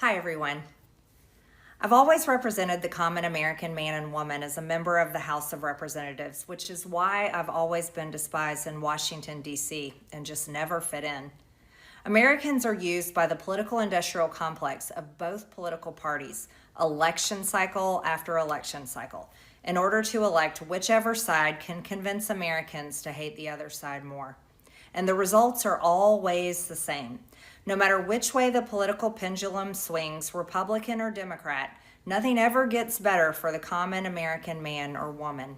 Hi, everyone. I've always represented the common American man and woman as a member of the House of Representatives, which is why I've always been despised in Washington, D.C., and just never fit in. Americans are used by the political industrial complex of both political parties, election cycle after election cycle, in order to elect whichever side can convince Americans to hate the other side more. And the results are always the same. No matter which way the political pendulum swings, Republican or Democrat, nothing ever gets better for the common American man or woman.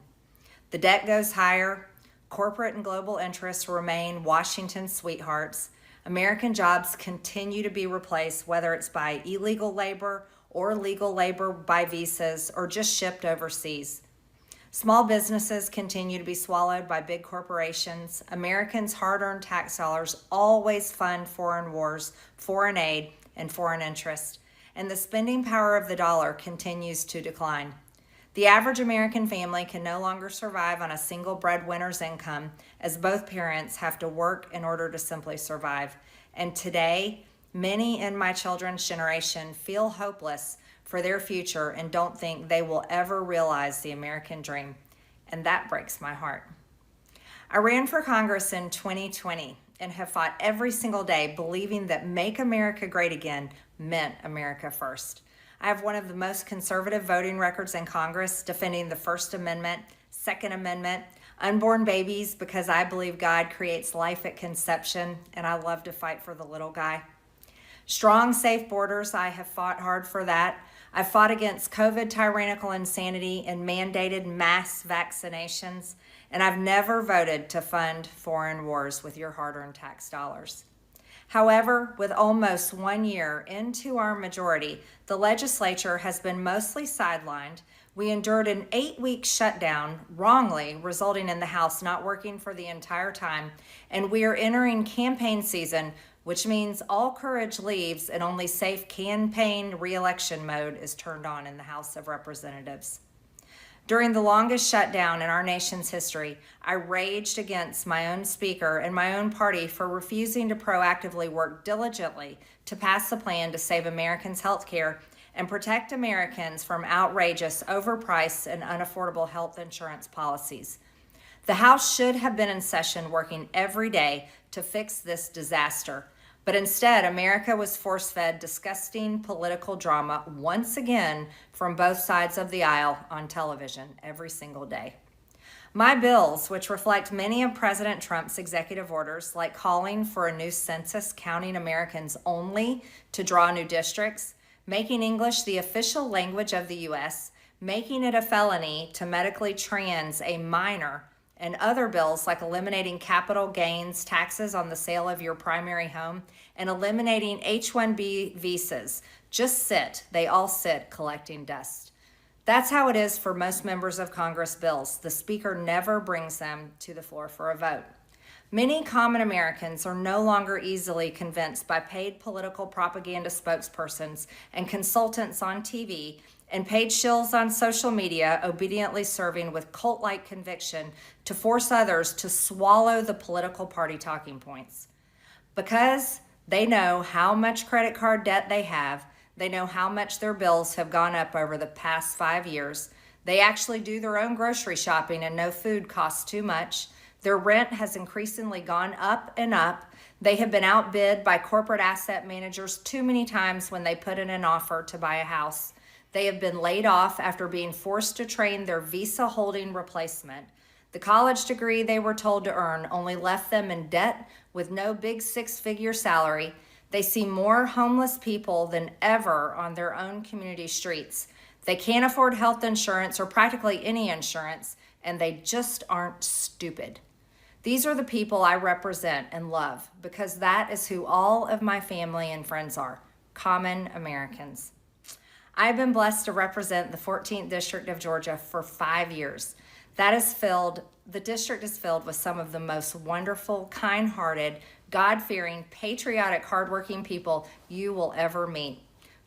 The debt goes higher, corporate and global interests remain Washington's sweethearts, American jobs continue to be replaced, whether it's by illegal labor or legal labor by visas or just shipped overseas. Small businesses continue to be swallowed by big corporations. Americans' hard-earned tax dollars always fund foreign wars, foreign aid, and foreign interest, and the spending power of the dollar continues to decline. The average American family can no longer survive on a single breadwinner's income, as both parents have to work in order to simply survive. And today, many in my children's generation feel hopeless for their future and don't think they will ever realize the American dream. And that breaks my heart. I ran for Congress in 2020 and have fought every single day believing that Make America Great Again meant America first. I have one of the most conservative voting records in Congress, defending the First Amendment, Second Amendment, unborn babies because I believe God creates life at conception, and I love to fight for the little guy. Strong, safe borders, I have fought hard for that. I've fought against COVID tyrannical insanity and mandated mass vaccinations, and I've never voted to fund foreign wars with your hard-earned tax dollars. However, with almost 1 year into our majority, the legislature has been mostly sidelined. We endured an 8-week shutdown, wrongly, resulting in the House not working for the entire time, and we are entering campaign season, which means all courage leaves and only safe campaign re-election mode is turned on in the House of Representatives. During the longest shutdown in our nation's history, I raged against my own speaker and my own party for refusing to proactively work diligently to pass a plan to save Americans' health care and protect Americans from outrageous, overpriced, and unaffordable health insurance policies. The House should have been in session working every day to fix this disaster. But instead, America was force-fed disgusting political drama once again from both sides of the aisle on television every single day. My bills, which reflect many of President Trump's executive orders, like calling for a new census counting Americans only to draw new districts, making English the official language of the U.S., making it a felony to medically trans a minor, and other bills like eliminating capital gains taxes on the sale of your primary home and eliminating H-1B visas. Just sit. They all sit collecting dust. That's how it is for most members of Congress bills. The Speaker never brings them to the floor for a vote. Many common Americans are no longer easily convinced by paid political propaganda spokespersons and consultants on TV and paid shills on social media, obediently serving with cult-like conviction to force others to swallow the political party talking points. Because they know how much credit card debt they have, they know how much their bills have gone up over the past 5 years, they actually do their own grocery shopping and know food costs too much, their rent has increasingly gone up and up, they have been outbid by corporate asset managers too many times when they put in an offer to buy a house, they have been laid off after being forced to train their visa-holding replacement. The college degree they were told to earn only left them in debt with no big six-figure salary. They see more homeless people than ever on their own community streets. They can't afford health insurance or practically any insurance, and they just aren't stupid. These are the people I represent and love because that is who all of my family and friends are, common Americans. I've been blessed to represent the 14th District of Georgia for 5 years. The district is filled with some of the most wonderful, kind-hearted, God-fearing, patriotic, hardworking people you will ever meet.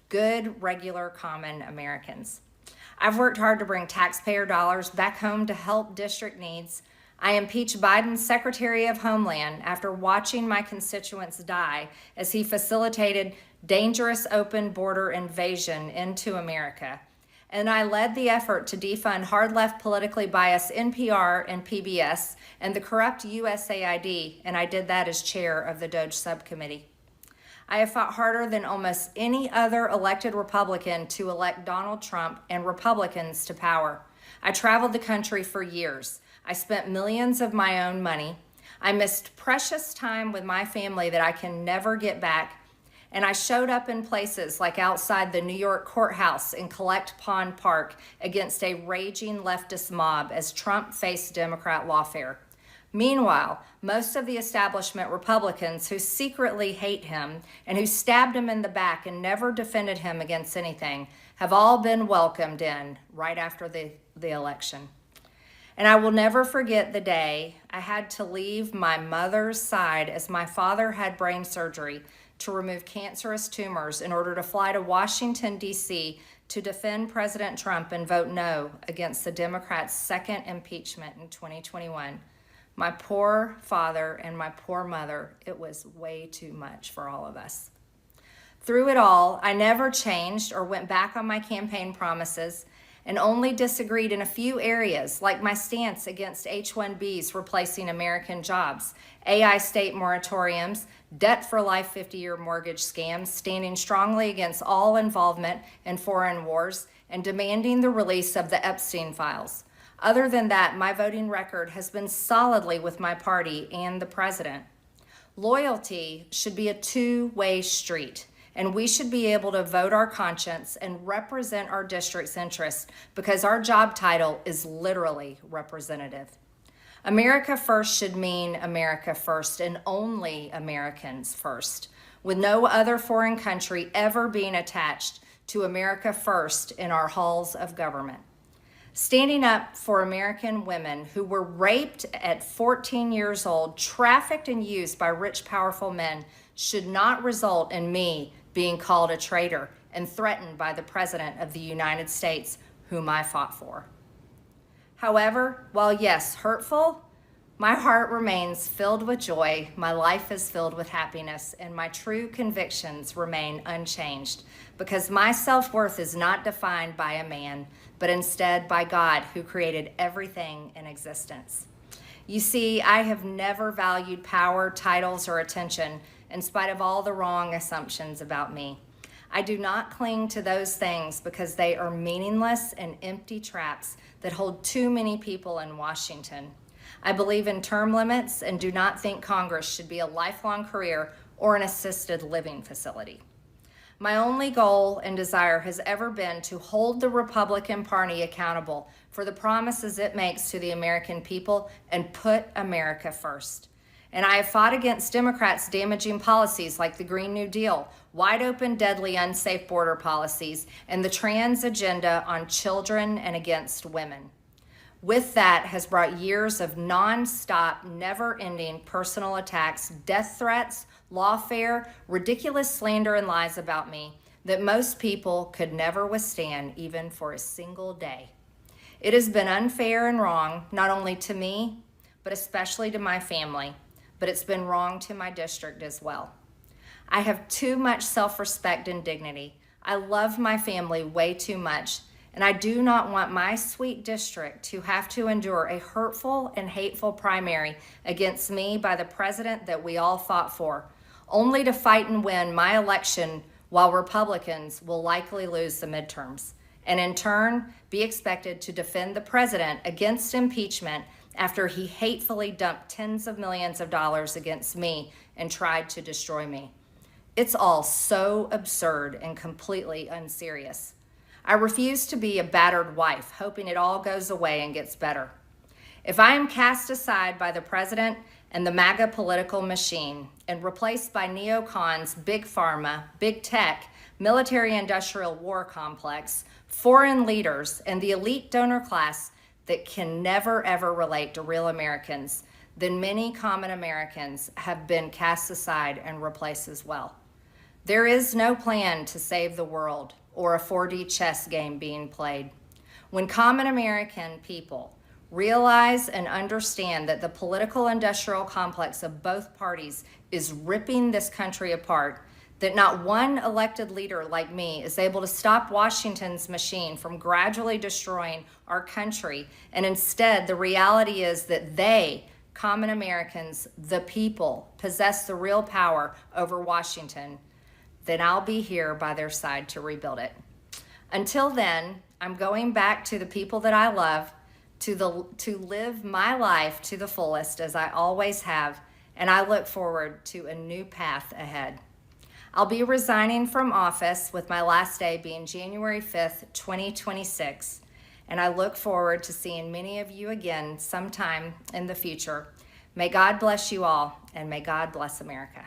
Good, regular, common Americans. I've worked hard to bring taxpayer dollars back home to help district needs. I impeached Biden's Secretary of Homeland after watching my constituents die as he facilitated dangerous open border invasion into America. And I led the effort to defund hard-left politically biased NPR and PBS and the corrupt USAID, and I did that as chair of the DOJ subcommittee. I have fought harder than almost any other elected Republican to elect Donald Trump and Republicans to power. I traveled the country for years. I spent millions of my own money. I missed precious time with my family that I can never get back. And I showed up in places like outside the New York courthouse in Collect Pond Park against a raging leftist mob as Trump faced Democrat lawfare. Meanwhile, most of the establishment Republicans who secretly hate him and who stabbed him in the back and never defended him against anything have all been welcomed in right after the election. And I will never forget the day I had to leave my mother's side as my father had brain surgery to remove cancerous tumors in order to fly to Washington, D.C. to defend President Trump and vote no against the Democrats' second impeachment in 2021. My poor father and my poor mother, it was way too much for all of us. Through it all, I never changed or went back on my campaign promises and only disagreed in a few areas, like my stance against H-1Bs replacing American jobs, AI state moratoriums, debt for life 50-year mortgage scams, standing strongly against all involvement in foreign wars, and demanding the release of the Epstein files. Other than that, my voting record has been solidly with my party and the president. Loyalty should be a two-way street, and we should be able to vote our conscience and represent our district's interests because our job title is literally representative. America first should mean America first and only Americans first, with no other foreign country ever being attached to America first in our halls of government. Standing up for American women who were raped at 14 years old, trafficked and used by rich, powerful men should not result in me being called a traitor and threatened by the President of the United States, whom I fought for. However, while yes, hurtful, my heart remains filled with joy, my life is filled with happiness, and my true convictions remain unchanged because my self-worth is not defined by a man, but instead by God who created everything in existence. You see, I have never valued power, titles, or attention in spite of all the wrong assumptions about me. I do not cling to those things because they are meaningless and empty traps that hold too many people in Washington. I believe in term limits and do not think Congress should be a lifelong career or an assisted living facility. My only goal and desire has ever been to hold the Republican Party accountable for the promises it makes to the American people and put America first. And I have fought against Democrats' damaging policies like the Green New Deal, wide open, deadly, unsafe border policies, and the trans agenda on children and against women. With that has brought years of non-stop, never-ending personal attacks, death threats, lawfare, ridiculous slander and lies about me that most people could never withstand even for a single day. It has been unfair and wrong, not only to me, but especially to my family, but it's been wrong to my district as well. I have too much self-respect and dignity. I love my family way too much, and I do not want my sweet district to have to endure a hurtful and hateful primary against me by the president that we all fought for, only to fight and win my election while Republicans will likely lose the midterms, and in turn be expected to defend the president against impeachment after he hatefully dumped tens of millions of dollars against me and tried to destroy me. It's all so absurd and completely unserious. I refuse to be a battered wife, hoping it all goes away and gets better. If I am cast aside by the president and the MAGA political machine and replaced by neocons, big pharma, big tech, military-industrial war complex, foreign leaders, and the elite donor class that can never ever relate to real Americans, then many common Americans have been cast aside and replaced as well. There is no plan to save the world or a 4D chess game being played. When common American people realize and understand that the political industrial complex of both parties is ripping this country apart, that not one elected leader like me is able to stop Washington's machine from gradually destroying our country. And instead, the reality is that they, common Americans, the people, possess the real power over Washington, then I'll be here by their side to rebuild it. Until then, I'm going back to the people that I love, to live my life to the fullest as I always have, and I look forward to a new path ahead. I'll be resigning from office with my last day being January 5th, 2026, and I look forward to seeing many of you again sometime in the future. May God bless you all, and may God bless America.